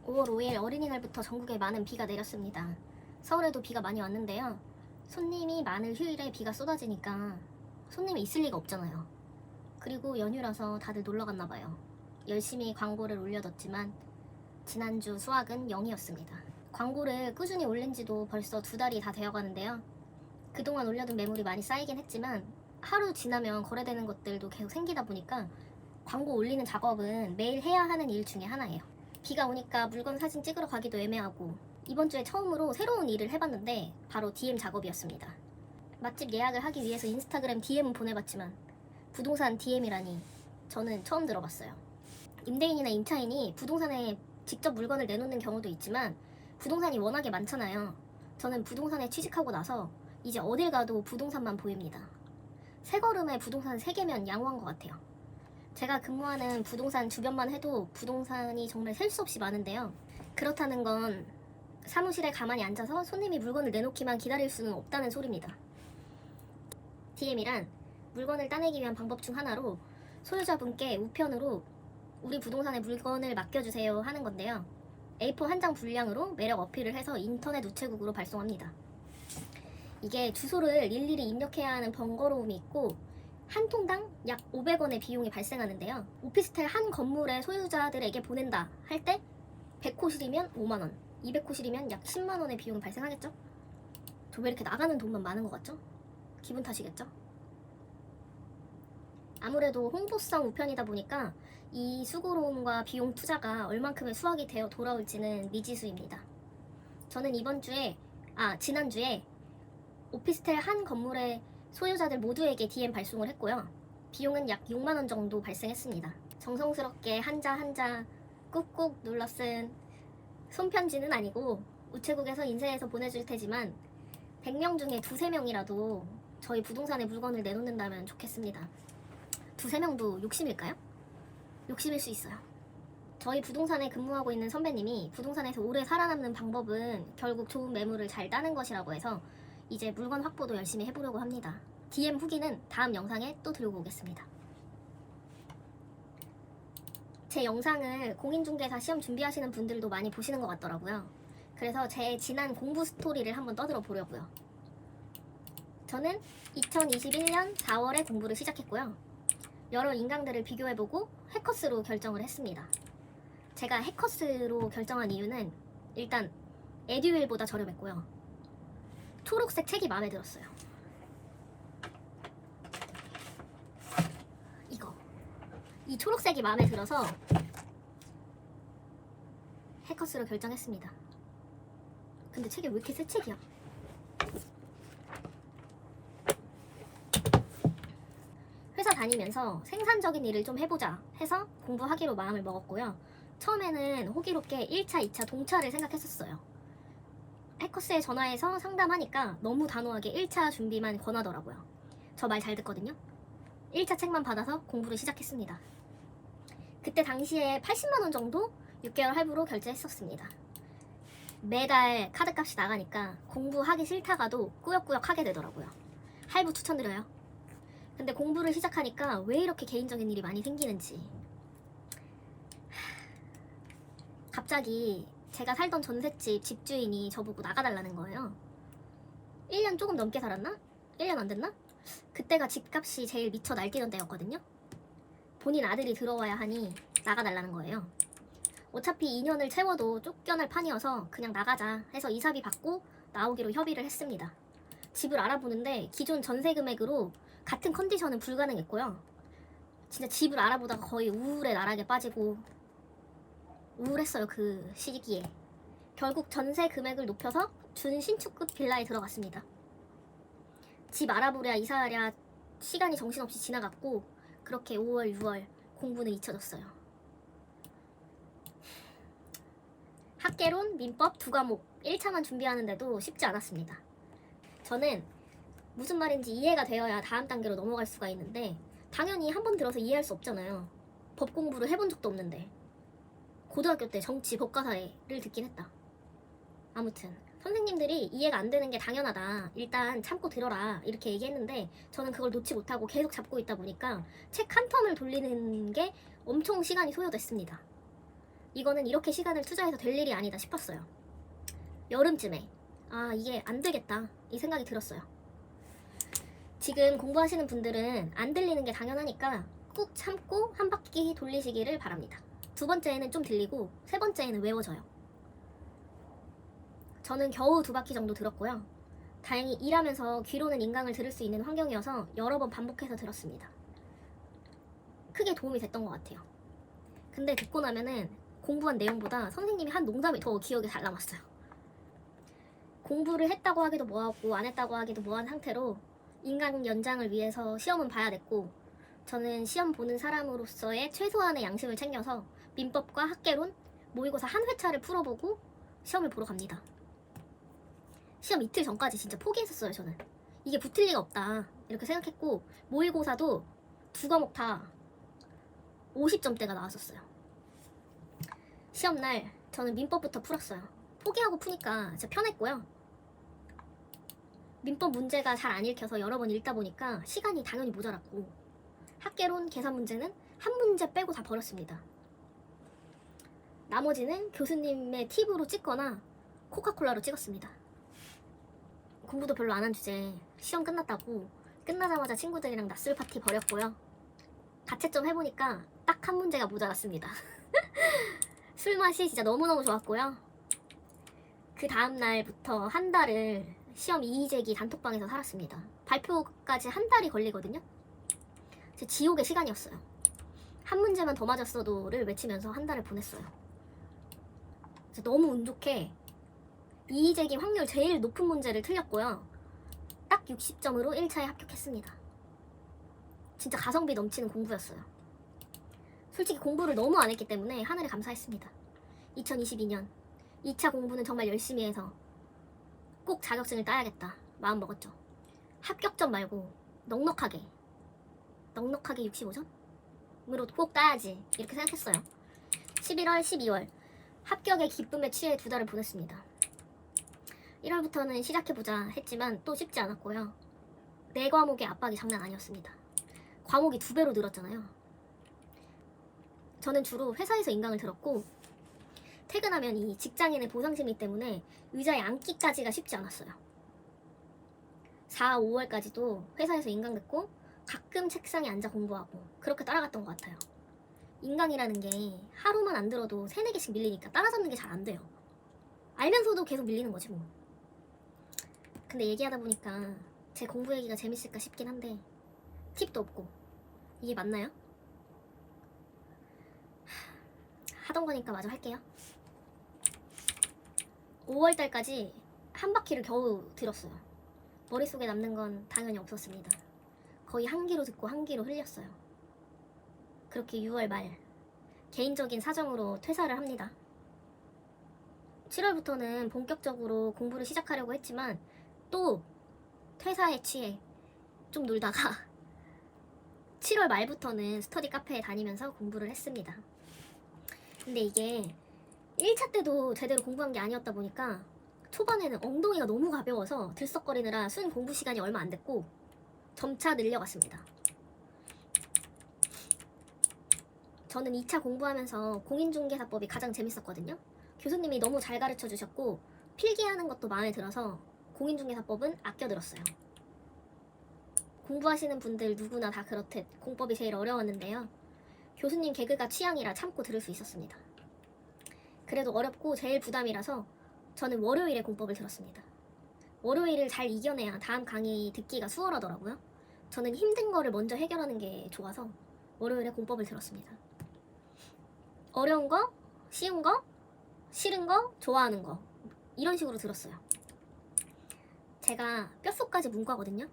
5월 5일 어린이날부터 전국에 많은 비가 내렸습니다. 서울에도 비가 많이 왔는데요. 손님이 많을 휴일에 비가 쏟아지니까 손님이 있을 리가 없잖아요. 그리고 연휴라서 다들 놀러 갔나 봐요. 열심히 광고를 올려뒀지만 지난주 수확은 0이었습니다. 광고를 꾸준히 올린 지도 벌써 2달이 다 되어 가는데요. 그동안 올려둔 매물이 많이 쌓이긴 했지만 하루 지나면 거래되는 것들도 계속 생기다 보니까 광고 올리는 작업은 매일 해야 하는 일 중에 하나예요. 비가 오니까 물건 사진 찍으러 가기도 애매하고 이번 주에 처음으로 새로운 일을 해봤는데 바로 DM 작업이었습니다. 맛집 예약을 하기 위해서 인스타그램 DM은 보내봤지만 부동산 DM이라니 저는 처음 들어봤어요. 임대인이나 임차인이 부동산에 직접 물건을 내놓는 경우도 있지만 부동산이 워낙에 많잖아요. 저는 부동산에 취직하고 나서 이제 어딜 가도 부동산만 보입니다. 새 걸음에 부동산 3개면 양호한 것 같아요. 제가 근무하는 부동산 주변만 해도 부동산이 정말 셀 수 없이 많은데요. 그렇다는 건 사무실에 가만히 앉아서 손님이 물건을 내놓기만 기다릴 수는 없다는 소리입니다. DM이란 물건을 따내기 위한 방법 중 하나로 소유자분께 우편으로 우리 부동산에 물건을 맡겨주세요 하는 건데요. A4 한 장 분량으로 매력 어필을 해서 인터넷 우체국으로 발송합니다. 이게 주소를 일일이 입력해야 하는 번거로움이 있고 한 통당 약 500원의 비용이 발생하는데요. 오피스텔 한 건물의 소유자들에게 보낸다 할 때 100호실이면 5만원, 200호실이면 약 10만원의 비용이 발생하겠죠? 저 왜 이렇게 나가는 돈만 많은 것 같죠? 기분 탓이겠죠? 아무래도 홍보성 우편이다 보니까 이 수고로움과 비용 투자가 얼만큼의 수확이 되어 돌아올지는 미지수입니다. 저는 지난주에 오피스텔 한 건물의 소유자들 모두에게 DM 발송을 했고요. 비용은 약 6만원 정도 발생했습니다. 정성스럽게 한자 한자 꾹꾹 눌러 쓴 손편지는 아니고 우체국에서 인쇄해서 보내줄 테지만 100명 중에 2~3명이라도 저희 부동산에 물건을 내놓는다면 좋겠습니다. 2~3명도 욕심일까요? 욕심일 수 있어요. 저희 부동산에 근무하고 있는 선배님이 부동산에서 오래 살아남는 방법은 결국 좋은 매물을 잘 따는 것이라고 해서 이제 물건 확보도 열심히 해보려고 합니다. DM 후기는 다음 영상에 또 들고 오겠습니다. 제 영상을 공인중개사 시험 준비하시는 분들도 많이 보시는 것 같더라고요. 그래서 제 지난 공부 스토리를 한번 떠들어 보려고요. 저는 2021년 4월에 공부를 시작했고요. 여러 인강들을 비교해보고 해커스로 결정을 했습니다. 제가 해커스로 결정한 이유는 일단 에듀윌보다 저렴했고요. 초록색 책이 마음에 들었어요. 이 초록색이 마음에 들어서 해커스로 결정했습니다. 근데 책이 왜 이렇게 새 책이야? 회사 다니면서 생산적인 일을 좀 해보자 해서 공부하기로 마음을 먹었고요. 처음에는 호기롭게 1차, 2차 동차를 생각했었어요. 해커스에 전화해서 상담하니까 너무 단호하게 1차 준비만 권하더라고요. 저 말 잘 듣거든요. 1차 책만 받아서 공부를 시작했습니다. 그때 당시에 80만원 정도 6개월 할부로 결제했었습니다. 매달 카드값이 나가니까 공부하기 싫다가도 꾸역꾸역 하게 되더라고요. 할부 추천드려요. 근데 공부를 시작하니까 왜 이렇게 개인적인 일이 많이 생기는지. 갑자기 제가 살던 전셋집 집주인이 저보고 나가달라는 거예요. 1년 조금 넘게 살았나? 1년 안 됐나? 그때가 집값이 제일 미쳐 날뛰던 때였거든요. 본인 아들이 들어와야 하니 나가달라는 거예요. 어차피 2년을 채워도 쫓겨날 판이어서 그냥 나가자 해서 이사비 받고 나오기로 협의를 했습니다. 집을 알아보는데 기존 전세 금액으로 같은 컨디션은 불가능했고요. 진짜 집을 알아보다가 거의 우울의 나락에 빠지고 우울했어요. 그 시기에. 결국 전세 금액을 높여서 준신축급 빌라에 들어갔습니다. 집 알아보랴 이사하랴 시간이 정신없이 지나갔고 그렇게 5월, 6월 공부는 잊혀졌어요. 학개론, 민법 2과목 1차만 준비하는데도 쉽지 않았습니다. 저는 무슨 말인지 이해가 되어야 다음 단계로 넘어갈 수가 있는데 당연히 한 번 들어서 이해할 수 없잖아요. 법 공부를 해본 적도 없는데. 고등학교 때 정치 법과사를 듣긴 했다. 아무튼 선생님들이 이해가 안 되는 게 당연하다. 일단 참고 들어라. 이렇게 얘기했는데 저는 그걸 놓지 못하고 계속 잡고 있다 보니까 책 한 텀을 돌리는 게 엄청 시간이 소요됐습니다. 이거는 이렇게 시간을 투자해서 될 일이 아니다 싶었어요. 여름쯤에 이게 안 되겠다 이 생각이 들었어요. 지금 공부하시는 분들은 안 들리는 게 당연하니까 꾹 참고 한 바퀴 돌리시기를 바랍니다. 두 번째에는 좀 들리고 세 번째에는 외워져요. 저는 겨우 2바퀴 정도 들었고요. 다행히 일하면서 귀로는 인강을 들을 수 있는 환경이어서 여러 번 반복해서 들었습니다. 크게 도움이 됐던 것 같아요. 근데 듣고 나면은 공부한 내용보다 선생님이 한 농담이 더 기억에 잘 남았어요. 공부를 했다고 하기도 뭐하고 안 했다고 하기도 뭐한 상태로 인강 연장을 위해서 시험은 봐야 됐고, 저는 시험 보는 사람으로서의 최소한의 양심을 챙겨서 민법과 학개론, 모의고사 한 회차를 풀어보고 시험을 보러 갑니다. 시험 이틀 전까지 진짜 포기했었어요. 저는 이게 붙을 리가 없다 이렇게 생각했고, 모의고사도 2과목 다 50점대가 나왔었어요. 시험날 저는 민법부터 풀었어요. 포기하고 푸니까 진짜 편했고요. 민법 문제가 잘 안 읽혀서 여러 번 읽다 보니까 시간이 당연히 모자랐고, 학개론, 계산 문제는 한 문제 빼고 다 버렸습니다. 나머지는 교수님의 팁으로 찍거나 코카콜라로 찍었습니다. 공부도 별로 안 한 주제 시험 끝났다고 끝나자마자 친구들이랑 낮술 파티 벌였고요. 가채점 해보니까 딱 한 문제가 모자랐습니다. 술 맛이 진짜 너무너무 좋았고요. 그 다음날부터 한 달을 시험 이의제기 단톡방에서 살았습니다. 발표까지 한 달이 걸리거든요. 제 지옥의 시간이었어요. 한 문제만 더 맞았어도를 외치면서 한 달을 보냈어요. 너무 운 좋게 이의제기 확률 제일 높은 문제를 틀렸고요. 딱 60점으로 1차에 합격했습니다. 진짜 가성비 넘치는 공부였어요. 솔직히 공부를 너무 안 했기 때문에 하늘에 감사했습니다. 2022년 2차 공부는 정말 열심히 해서 꼭 자격증을 따야겠다 마음 먹었죠. 합격점 말고 넉넉하게 65점으로 꼭 따야지 이렇게 생각했어요. 11월, 12월 합격의 기쁨에 취해 2달을 보냈습니다. 1월부터는 시작해보자 했지만 또 쉽지 않았고요. 4과목의 압박이 장난 아니었습니다. 과목이 2배로 늘었잖아요. 저는 주로 회사에서 인강을 들었고, 퇴근하면 이 직장인의 보상심리 때문에 의자에 앉기까지가 쉽지 않았어요. 4, 5월까지도 회사에서 인강 듣고 가끔 책상에 앉아 공부하고 그렇게 따라갔던 것 같아요. 인강이라는 게 하루만 안 들어도 3, 4개씩 밀리니까 따라잡는 게 잘 안 돼요. 알면서도 계속 밀리는 거지 뭐. 근데 얘기하다 보니까 제 공부 얘기가 재밌을까 싶긴 한데 팁도 없고 이게 맞나요? 하던 거니까 마저 할게요. 5월달까지 한 바퀴를 겨우 들었어요. 머릿속에 남는 건 당연히 없었습니다. 거의 한 귀로 듣고 한 귀로 흘렸어요. 그렇게 6월 말 개인적인 사정으로 퇴사를 합니다. 7월부터는 본격적으로 공부를 시작하려고 했지만 또 퇴사에 취해 좀 놀다가 7월 말부터는 스터디 카페에 다니면서 공부를 했습니다. 근데 이게 1차 때도 제대로 공부한 게 아니었다 보니까 초반에는 엉덩이가 너무 가벼워서 들썩거리느라 순 공부 시간이 얼마 안 됐고 점차 늘려갔습니다. 저는 2차 공부하면서 공인중개사법이 가장 재밌었거든요. 교수님이 너무 잘 가르쳐 주셨고 필기하는 것도 마음에 들어서 공인중개사법은 아껴 들었어요. 공부하시는 분들 누구나 다 그렇듯 공법이 제일 어려웠는데요. 교수님 개그가 취향이라 참고 들을 수 있었습니다. 그래도 어렵고 제일 부담이라서 저는 월요일에 공법을 들었습니다. 월요일을 잘 이겨내야 다음 강의 듣기가 수월하더라고요. 저는 힘든 거를 먼저 해결하는 게 좋아서 월요일에 공법을 들었습니다. 어려운 거, 쉬운 거, 싫은 거, 좋아하는 거 이런 식으로 들었어요. 제가 뼛속까지 문과거든요.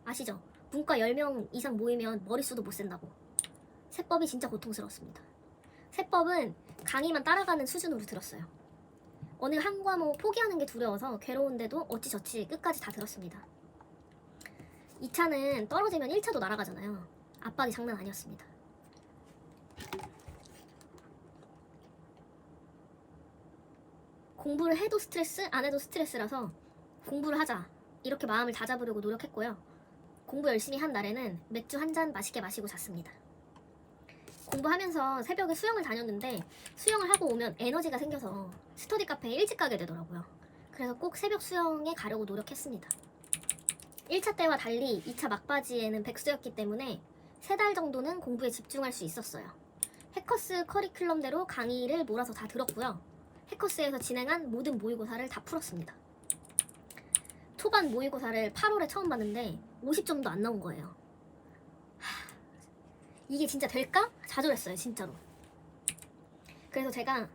아시죠? 문과 10명 이상 모이면 머릿수도 못 센다고. 세법이 진짜 고통스러웠습니다. 세법은 강의만 따라가는 수준으로 들었어요. 어느 한 과목 포기하는 게 두려워서 괴로운데도 어찌저찌 끝까지 다 들었습니다. 2차는 떨어지면 1차도 날아가잖아요. 압박이 장난 아니었습니다. 공부를 해도 스트레스, 안 해도 스트레스라서 공부를 하자 이렇게 마음을 다잡으려고 노력했고요. 공부 열심히 한 날에는 맥주 한 잔 맛있게 마시고 잤습니다. 공부하면서 새벽에 수영을 다녔는데 수영을 하고 오면 에너지가 생겨서 스터디 카페에 일찍 가게 되더라고요. 그래서 꼭 새벽 수영에 가려고 노력했습니다. 1차 때와 달리 2차 막바지에는 백수였기 때문에 3달 정도는 공부에 집중할 수 있었어요. 해커스 커리큘럼대로 강의를 몰아서 다 들었고요. 해커스에서 진행한 모든 모의고사를 다 풀었습니다. 초반 모의고사를 8월에 처음 봤는데 50점도 안 나온 거예요. 이게 진짜 될까? 좌절했어요, 진짜로. 그래서 제가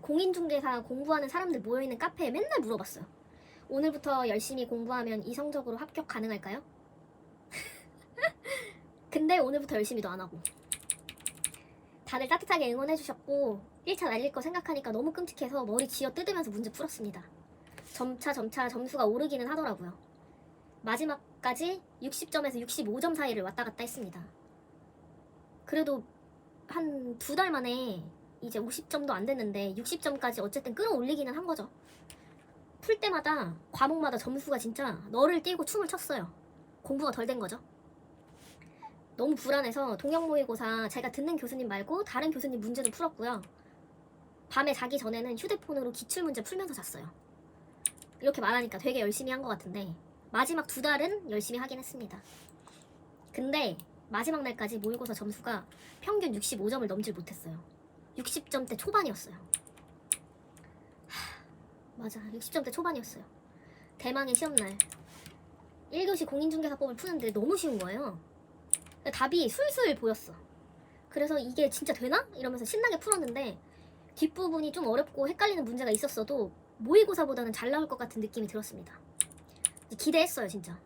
공인중개사 공부하는 사람들 모여있는 카페에 맨날 물어봤어요. 오늘부터 열심히 공부하면 이성적으로 합격 가능할까요? 근데 오늘부터 열심히도 안 하고. 다들 따뜻하게 응원해주셨고 1차 날릴 거 생각하니까 너무 끔찍해서 머리 쥐어 뜯으면서 문제 풀었습니다. 점차 점수가 오르기는 하더라고요. 마지막까지 60점에서 65점 사이를 왔다 갔다 했습니다. 그래도 한 2달 만에 이제 50점도 안 됐는데 60점까지 어쨌든 끌어올리기는 한 거죠. 풀 때마다 과목마다 점수가 진짜 너를 띄고 춤을 췄어요. 공부가 덜 된 거죠. 너무 불안해서 동영 모의고사 제가 듣는 교수님 말고 다른 교수님 문제도 풀었고요. 밤에 자기 전에는 휴대폰으로 기출문제 풀면서 잤어요. 이렇게 말하니까 되게 열심히 한 것 같은데 마지막 2달은 열심히 하긴 했습니다. 근데 마지막 날까지 모의고사 점수가 평균 65점을 넘질 못했어요. 60점대 초반이었어요. 맞아, 60점대 초반이었어요. 대망의 시험날 1교시 공인중개사법을 푸는데 너무 쉬운 거예요. 답이 술술 보였어. 그래서 이게 진짜 되나? 이러면서 신나게 풀었는데 뒷부분이 좀 어렵고 헷갈리는 문제가 있었어도 모의고사보다는 잘 나올 것 같은 느낌이 들었습니다. 기대했어요, 진짜.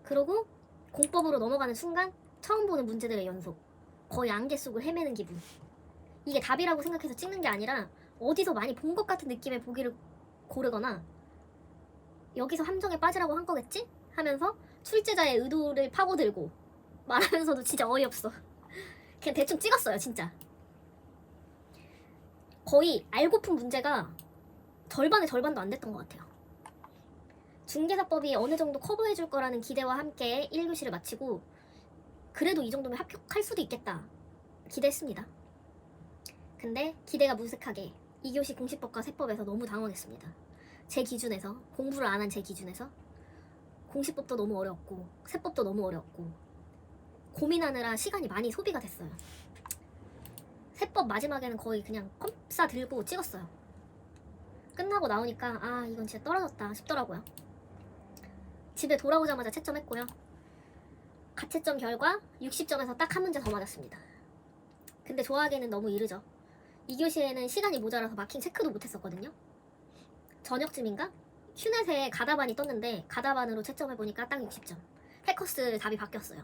그러고 공법으로 넘어가는 순간 처음 보는 문제들의 연속. 거의 안개 속을 헤매는 기분. 이게 답이라고 생각해서 찍는 게 아니라 어디서 많이 본 것 같은 느낌의 보기를 고르거나 여기서 함정에 빠지라고 한 거겠지? 하면서 출제자의 의도를 파고들고 말하면서도 진짜 어이없어. 그냥 대충 찍었어요, 진짜. 거의 알고픈 문제가 절반의 절반도 안 됐던 것 같아요. 중개사법이 어느 정도 커버해줄 거라는 기대와 함께 1교시를 마치고 그래도 이 정도면 합격할 수도 있겠다 기대했습니다. 근데 기대가 무색하게 2교시 공시법과 세법에서 너무 당황했습니다. 제 기준에서, 공부를 안 한 제 기준에서 공시법도 너무 어려웠고 세법도 너무 어려웠고 고민하느라 시간이 많이 소비가 됐어요. 세법 마지막에는 거의 그냥 컴싸 들고 찍었어요. 끝나고 나오니까 아, 이건 진짜 떨어졌다 싶더라고요. 집에 돌아오자마자 채점했고요. 가채점 결과 60점에서 딱 한 문제 더 맞았습니다. 근데 좋아하기에는 너무 이르죠. 2교시에는 시간이 모자라서 마킹 체크도 못했었거든요. 저녁쯤인가? 휴넷에 가다반이 떴는데 가다반으로 채점해보니까 딱 60점. 해커스 답이 바뀌었어요.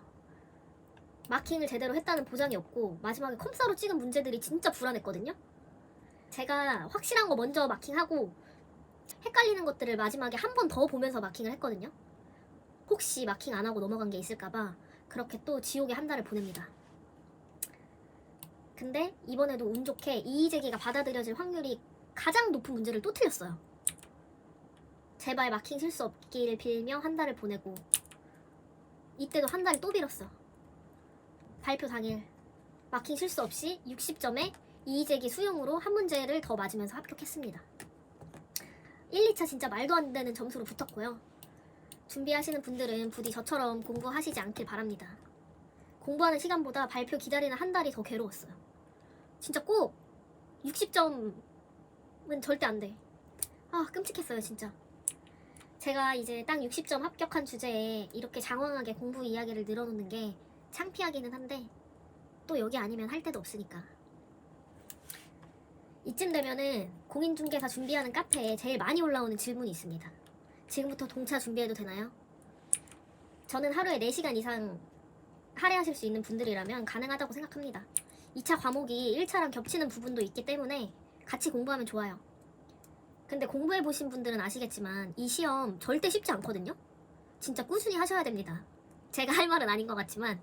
마킹을 제대로 했다는 보장이 없고 마지막에 컴싸로 찍은 문제들이 진짜 불안했거든요. 제가 확실한 거 먼저 마킹하고 헷갈리는 것들을 마지막에 한 번 더 보면서 마킹을 했거든요. 혹시 마킹 안 하고 넘어간 게 있을까봐 그렇게 또 지옥의 한 달을 보냅니다. 근데 이번에도 운 좋게 이의제기가 받아들여질 확률이 가장 높은 문제를 또 틀렸어요. 제발 마킹 실수 없기를 빌며 한 달을 보내고 이때도 한 달을 또 빌었어. 발표 당일 마킹 실수 없이 60점에 이의제기 수용으로 한 문제를 더 맞으면서 합격했습니다. 1, 2차 진짜 말도 안 되는 점수로 붙었고요. 준비하시는 분들은 부디 저처럼 공부하시지 않길 바랍니다. 공부하는 시간보다 발표 기다리는 한 달이 더 괴로웠어요. 진짜 꼭 60점은 절대 안 돼. 아, 끔찍했어요, 진짜. 제가 이제 딱 60점 합격한 주제에 이렇게 장황하게 공부 이야기를 늘어놓는 게 창피하기는 한데 또 여기 아니면 할 데도 없으니까. 이쯤 되면은 공인중개사 준비하는 카페에 제일 많이 올라오는 질문이 있습니다. 지금부터 동차 준비해도 되나요? 저는 하루에 4시간 이상 할애하실 수 있는 분들이라면 가능하다고 생각합니다. 2차 과목이 1차랑 겹치는 부분도 있기 때문에 같이 공부하면 좋아요. 근데 공부해보신 분들은 아시겠지만 이 시험 절대 쉽지 않거든요? 진짜 꾸준히 하셔야 됩니다. 제가 할 말은 아닌 것 같지만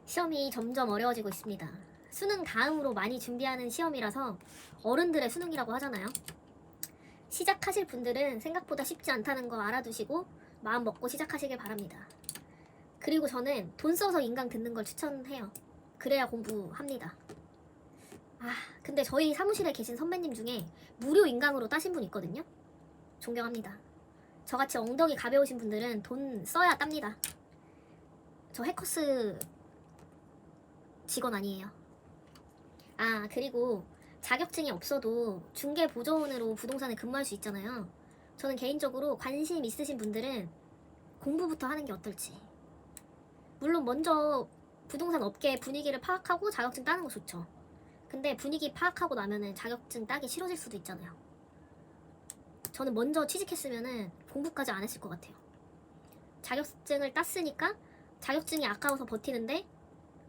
시험이 점점 어려워지고 있습니다. 수능 다음으로 많이 준비하는 시험이라서 어른들의 수능이라고 하잖아요. 시작하실 분들은 생각보다 쉽지 않다는 거 알아두시고 마음 먹고 시작하시길 바랍니다. 그리고 저는 돈 써서 인강 듣는 걸 추천해요. 그래야 공부합니다. 아, 근데 저희 사무실에 계신 선배님 중에 무료 인강으로 따신 분 있거든요. 존경합니다. 저같이 엉덩이 가벼우신 분들은 돈 써야 땁니다. 저 해커스 직원 아니에요. 아, 그리고 자격증이 없어도 중개보조원으로 부동산에 근무할 수 있잖아요. 저는 개인적으로 관심 있으신 분들은 공부부터 하는 게 어떨지. 물론 먼저 부동산 업계 분위기를 파악하고 자격증 따는 거 좋죠. 근데 분위기 파악하고 나면은 자격증 따기 싫어질 수도 있잖아요. 저는 먼저 취직했으면은 공부까지 안 했을 것 같아요. 자격증을 땄으니까 자격증이 아까워서 버티는데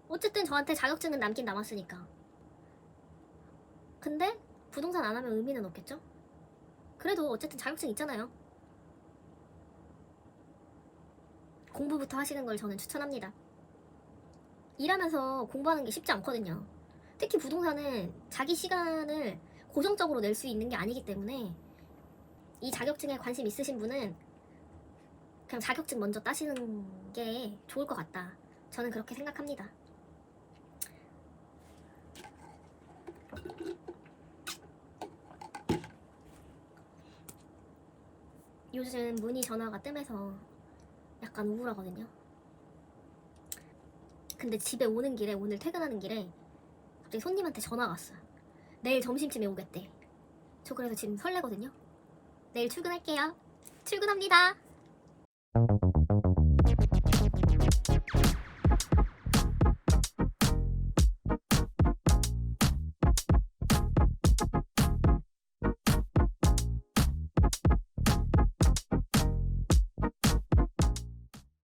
어쨌든 저한테 자격증은 남긴 남았으니까. 근데 부동산 안 하면 의미는 없겠죠? 그래도 어쨌든 자격증 있잖아요. 공부부터 하시는 걸 저는 추천합니다. 일하면서 공부하는 게 쉽지 않거든요. 특히 부동산은 자기 시간을 고정적으로 낼 수 있는 게 아니기 때문에 이 자격증에 관심 있으신 분은 그냥 자격증 먼저 따시는 게 좋을 것 같다. 저는 그렇게 생각합니다. 요즘 문의 전화가 뜸해서 약간 우울하거든요. 근데 집에 오는 길에, 오늘 퇴근하는 길에 갑자기 손님한테 전화가 왔어요. 내일 점심쯤에 오겠대. 저 그래서 지금 설레거든요. 내일 출근할게요. 출근합니다.